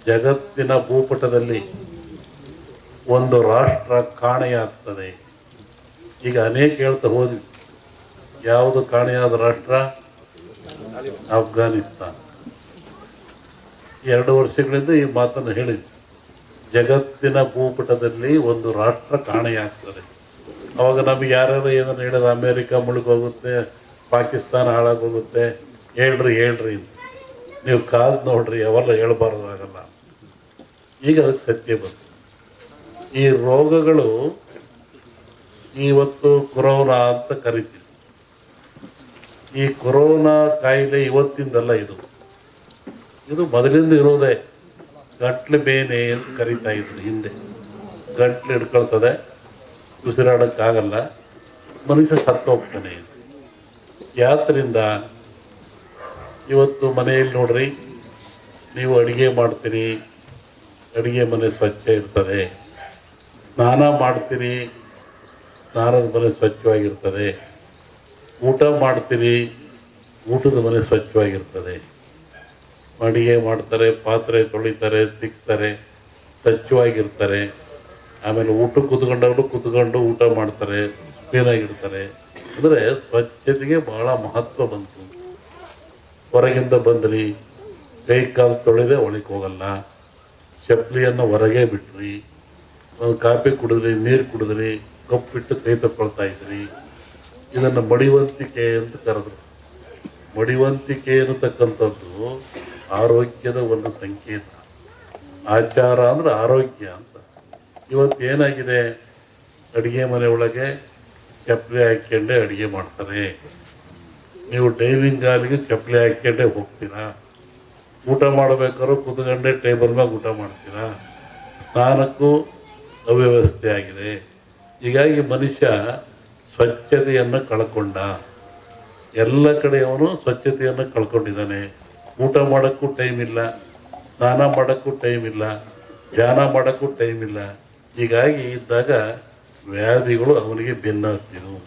ಜಗತ್ತಿನ ಭೂಪಟದಲ್ಲಿ ಒಂದು ರಾಷ್ಟ್ರ ಕಾಣೆಯಾಗ್ತದೆ. ಈಗ ಅನೇಕ ಹೇಳ್ತಾ ಹೋದ್ವಿ, ಯಾವುದು ಕಾಣೆಯಾದ ರಾಷ್ಟ್ರ? ಅಫ್ಘಾನಿಸ್ತಾನ್. 2 ವರ್ಷಗಳಿಂದ ಈ ಮಾತನ್ನು ಹೇಳಿದ್ವಿ. ಜಗತ್ತಿನ ಭೂಪಟದಲ್ಲಿ ಒಂದು ರಾಷ್ಟ್ರ ಕಾಣೆಯಾಗ್ತದೆ. ಅವಾಗ ನಮಗೆ ಯಾರ್ಯಾರು ಏನನ್ನು ಹೇಳಿದ, ಅಮೇರಿಕ ಮುಳುಗೋಗುತ್ತೆ, ಪಾಕಿಸ್ತಾನ ಹಾಳಾಗೋಗುತ್ತೆ, ಹೇಳ್ರಿ ನೀವು ಕಾದು ನೋಡ್ರಿ, ಅವೆಲ್ಲ ಹೇಳ್ಬಾರ್ದಾಗಲ್ಲ. ಈಗ ಅದಕ್ಕೆ ಸತ್ಯ ಬಂತು. ಈ ರೋಗಗಳು ಇವತ್ತು ಕೊರೋನಾ ಅಂತ ಕರಿತೀವಿ. ಈ ಕೊರೋನಾ ಕಾಯಿಲೆ ಇವತ್ತಿಂದಲ್ಲ, ಇದು ಮೊದಲಿಂದ ಇರೋದೇ. ಗಂಟ್ಲು ಬೇನೆ ಅಂತ ಕರಿತಾ ಇದ್ರು ಹಿಂದೆ. ಗಂಟ್ಲು ಹಿಡ್ಕೊಳ್ತದೆ, ಉಸಿರಾಡೋಕ್ಕಾಗಲ್ಲ, ಮನುಷ್ಯ ಸತ್ತು ಹೋಗ್ತಾನೆ. ಯಾತ್ರಿಂದ ಇವತ್ತು ಮನೆಯಲ್ಲಿ ನೋಡ್ರಿ, ನೀವು ಅಡುಗೆ ಮಾಡ್ತೀರಿ, ಅಡುಗೆ ಮನೆ ಸ್ವಚ್ಛ ಇರ್ತದೆ. ಸ್ನಾನ ಮಾಡ್ತೀರಿ, ಸ್ನಾನದ ಮನೆ ಸ್ವಚ್ಛವಾಗಿರ್ತದೆ. ಊಟ ಮಾಡ್ತೀರಿ, ಊಟದ ಮನೆ ಸ್ವಚ್ಛವಾಗಿರ್ತದೆ. ಅಡುಗೆ ಮಾಡ್ತಾರೆ, ಪಾತ್ರೆ ತೊಳಿತಾರೆ, ತಿಕ್ತಾರೆ, ಸ್ವಚ್ಛವಾಗಿರ್ತಾರೆ. ಆಮೇಲೆ ಊಟ ಕೂತ್ಕೊಂಡು ಊಟ ಮಾಡ್ತಾರೆ, ಕ್ಲೀನಾಗಿರ್ತಾರೆ. ಅಂದರೆ ಸ್ವಚ್ಛತೆಗೆ ಬಹಳ ಮಹತ್ವ ಬಂತು. ಹೊರಗಿಂದ ಬಂದ್ರಿ, ಕೈ ಕಾಲು ತೊಳೆದೇ ಒಳಗೆ ಹೋಗಲ್ಲ, ಚಪ್ಪಲಿಯನ್ನು ಹೊರಗೆ ಬಿಟ್ರಿ, ಒಂದು ಕಾಫಿ ಕುಡಿದ್ರಿ, ನೀರು ಕುಡಿದ್ರಿ, ಕಪ್ಪಿಟ್ಟು ಕೈ ತಗೊಳ್ತಾ ಇದ್ರಿ. ಇದನ್ನು ಮಡಿವಂತಿಕೆ ಅಂತ ಕರೆದ್ರು. ಮಡಿವಂತಿಕೆ ಅನ್ನತಕ್ಕಂಥದ್ದು ಆರೋಗ್ಯದ ಒಂದು ಸಂಕೇತ. ಆಚಾರ ಅಂದ್ರೆ ಆರೋಗ್ಯ ಅಂತ. ಇವತ್ತು ಏನಾಗಿದೆ, ಅಡುಗೆ ಮನೆ ಒಳಗೆ ಚಪ್ಪಲಿ ಹಾಕ್ಕೊಂಡೆ ಅಡುಗೆ ಮಾಡ್ತಾರೆ. ನೀವು ಡೈನಿಂಗ್ ಹಾಲಿಗೆ ಚಪ್ಪಲಿ ಹಾಕ್ಕೊಂಡೆ ಹೋಗ್ತೀರಾ. ಊಟ ಮಾಡಬೇಕಾದ್ರೂ ಕೂತ್ಕೊಂಡೆ ಟೇಬಲ್ ಮ್ಯಾಗ ಊಟ ಮಾಡ್ತೀರಾ. ಸ್ನಾನಕ್ಕೂ ಅವ್ಯವಸ್ಥೆ ಆಗಿದೆ. ಹೀಗಾಗಿ ಮನುಷ್ಯ ಸ್ವಚ್ಛತೆಯನ್ನು ಕಳ್ಕೊಂಡ. ಎಲ್ಲ ಕಡೆ ಅವನು ಸ್ವಚ್ಛತೆಯನ್ನು ಕಳ್ಕೊಂಡಿದ್ದಾನೆ. ಊಟ ಮಾಡೋಕ್ಕೂ ಟೈಮ್ ಇಲ್ಲ, ಸ್ನಾನ ಮಾಡೋಕ್ಕೂ ಟೈಮ್ ಇಲ್ಲ, ಧ್ಯಾನ ಮಾಡೋಕ್ಕೂ ಟೈಮ್ ಇಲ್ಲ. ಹೀಗಾಗಿ ಇದ್ದಾಗ ವ್ಯಾಧಿಗಳು ಅವನಿಗೆ ಬೆನ್ನು ಹತ್ತಿದವು.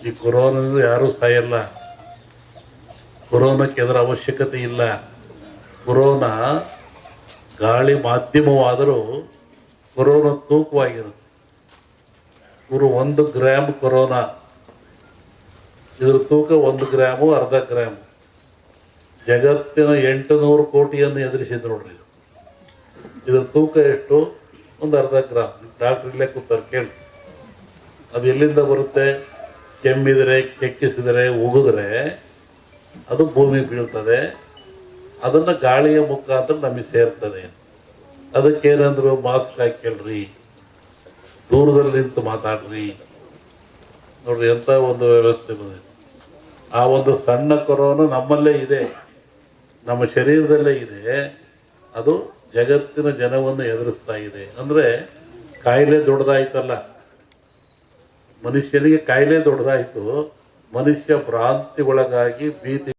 ಈ ಕೊರೋನಾದಿಂದ ಯಾರೂ ಸಾಯಲ್ಲ. ಕೊರೋನಾಕ್ಕೆ ಅದರ ಅವಶ್ಯಕತೆ ಇಲ್ಲ. ಕೊರೋನಾ ಗಾಳಿ ಮಾಧ್ಯಮವಾದರೂ ಕೊರೋನಾ ತೂಕವಾಗಿರುತ್ತೆ. 1 ಗ್ರಾಮ್ ಕೊರೋನಾ, ಇದರ ತೂಕ 1 ಗ್ರಾಮು, ಅರ್ಧ ಗ್ರಾಮು. ಜಗತ್ತಿನ 800 ಕೋಟಿಯನ್ನು ಎದುರಿಸಿದ್ರು ನೋಡ್ರಿ. ಇದರ ತೂಕ ಎಷ್ಟು? 1 ಅರ್ಧ ಗ್ರಾಮ್. ಡಾಕ್ಟ್ರ್ ಇಲ್ಲೇ ಕೂತಾರೆ, ಕೇಳಿ. ಅದು ಎಲ್ಲಿಂದ ಬರುತ್ತೆ? ಕೆಮ್ಮಿದರೆ, ಕೆಕ್ಕಿಸಿದರೆ, ಉಗಿದ್ರೆ ಅದು ಭೂಮಿಗೆ ಬೀಳ್ತದೆ. ಅದನ್ನು ಗಾಳಿಯ ಮುಖಾಂತರ ನಮಗೆ ಸೇರ್ತದೆ. ಅದಕ್ಕೇನಂದ್ರು, ಮಾಸ್ಕ್ ಹಾಕ್ಕೊಳ್ರಿ, ದೂರದಲ್ಲಿ ನಿಂತು ಮಾತಾಡ್ರಿ. ನೋಡ್ರಿ ಎಂಥ ಒಂದು ವ್ಯವಸ್ಥೆ ಬಂದಿದೆ. ಆ ಒಂದು ಸಣ್ಣ ಕೊರೋನಾ ನಮ್ಮಲ್ಲೇ ಇದೆ, ನಮ್ಮ ಶರೀರದಲ್ಲೇ ಇದೆ. ಅದು ಜಗತ್ತಿನ ಜನವನ್ನು ಎದುರಿಸ್ತಾ ಇದೆ. ಅಂದರೆ ಕಾಯಿಲೆ ದೊಡ್ಡದಾಯ್ತಲ್ಲ, ಮನುಷ್ಯನಿಗೆ ಕಾಯಿಲೆ ದೊಡ್ಡದಾಯಿತು. ಮನುಷ್ಯ ಭ್ರಾಂತಿ ಒಳಗಾಗಿ ಭೀತಿ